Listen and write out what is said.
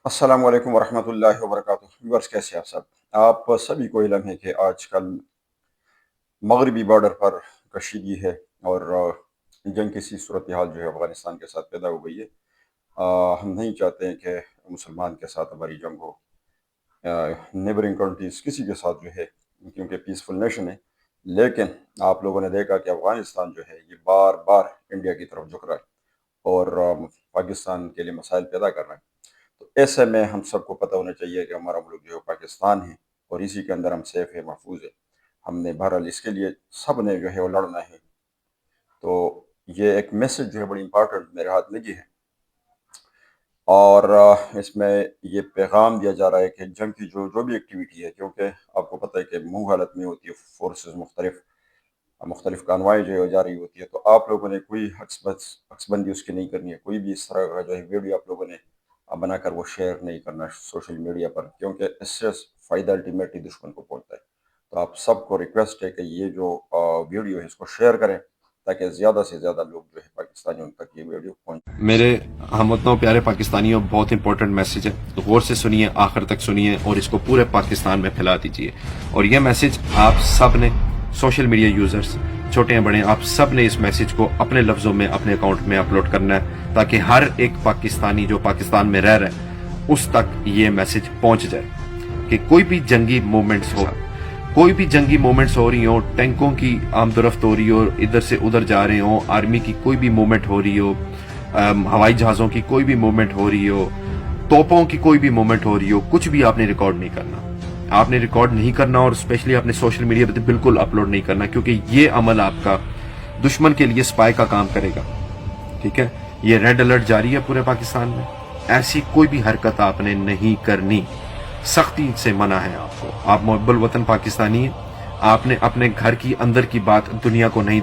السلام علیکم ورحمۃ اللہ وبرکاتہ ویورز، کیسے آپ سب؟ آپ سبھی کو علم ہے کہ آج کل مغربی بارڈر پر کشیدگی ہے اور جنگ کی سی صورتحال جو ہے افغانستان کے ساتھ پیدا ہو گئی ہے۔ ہم نہیں چاہتے ہیں کہ مسلمان کے ساتھ ہماری جنگ ہو، نیبرنگ کنٹریز کسی کے ساتھ جو ہے، کیونکہ پیسفل نیشن ہے۔ لیکن آپ لوگوں نے دیکھا کہ افغانستان جو ہے یہ بار بار انڈیا کی طرف جھک رہا ہے اور پاکستان کے لیے مسائل پیدا کر رہا ہے۔ تو ایسے میں ہم سب کو پتہ ہونا چاہیے کہ ہمارا ملک جو ہے پاکستان ہے اور اسی کے اندر ہم سیف ہے، محفوظ ہے۔ ہم نے بہرحال اس کے لیے سب نے جو ہے وہ لڑنا ہے۔ تو یہ ایک میسج جو ہے بڑی امپارٹنٹ میرے ہاتھ لگی ہے، اور اس میں یہ پیغام دیا جا رہا ہے کہ جنگ کی جو بھی ایکٹیویٹی ہے، کیونکہ آپ کو پتہ ہے کہ منہ حالت میں ہوتی ہے، فورسز مختلف کانوائی جو ہے جا رہی ہوتی ہے، تو آپ لوگوں نے کوئی عکس بندی اس کی نہیں کرنی ہے۔ کوئی بھی اس طرح کا جو ہے ویڈیو آپ لوگوں نے بنا کر وہ شیئر نہیں کرنا سوشل میڈیا پر، کیونکہ اس سے فائدہ الٹیمیٹلی دشمن کو پہنچتا ہے۔ تو آپ سب کو ریکویسٹ ہے کہ یہ جو ویڈیو ہے اس کو شیئر کریں تاکہ زیادہ سے زیادہ لوگ جو ہے پاکستانیوں تک یہ ویڈیو پہنچ۔ میرے ہم وطنوں پیارے پاکستانیوں، بہت امپورٹنٹ میسج ہے، تو غور سے سنیے، آخر تک سنیے اور اس کو پورے پاکستان میں پھیلا دیجیے۔ اور یہ میسج آپ سب نے، سوشل میڈیا یوزرز چھوٹے ہیں بڑے، آپ سب نے اس میسج کو اپنے لفظوں میں اپنے اکاؤنٹ میں اپلوڈ کرنا ہے تاکہ ہر ایک پاکستانی جو پاکستان میں رہ رہا ہے اس تک یہ میسج پہنچ جائے کہ کوئی بھی جنگی موومنٹس ہو رہی ہوں، ٹینکوں کی آمد و رفت ہو رہی ہو، ادھر سے ادھر جا رہے ہوں، آرمی کی کوئی بھی موومنٹ ہو رہی ہو، ہوائی جہازوں کی کوئی بھی موومنٹ ہو رہی ہو، توپوں کی کوئی بھی موومنٹ ہو رہی ہو، کچھ بھی آپ نے ریکارڈ نہیں کرنا۔ آپ نے ریکارڈ نہیں کرنا اور اسپیشلی آپ نے سوشل میڈیا پہ بالکل اپلوڈ نہیں کرنا، کیونکہ یہ عمل آپ کا دشمن کے لیے سپائی کا کام کرے گا۔ ٹھیک ہے، یہ ریڈ الرٹ جاری ہے پورے پاکستان میں، ایسی کوئی بھی حرکت آپ نے نہیں کرنی، سختی سے منع ہے آپ کو۔ آپ محب الوطن پاکستانی ہیں، آپ نے اپنے گھر کی اندر کی بات دنیا کو نہیں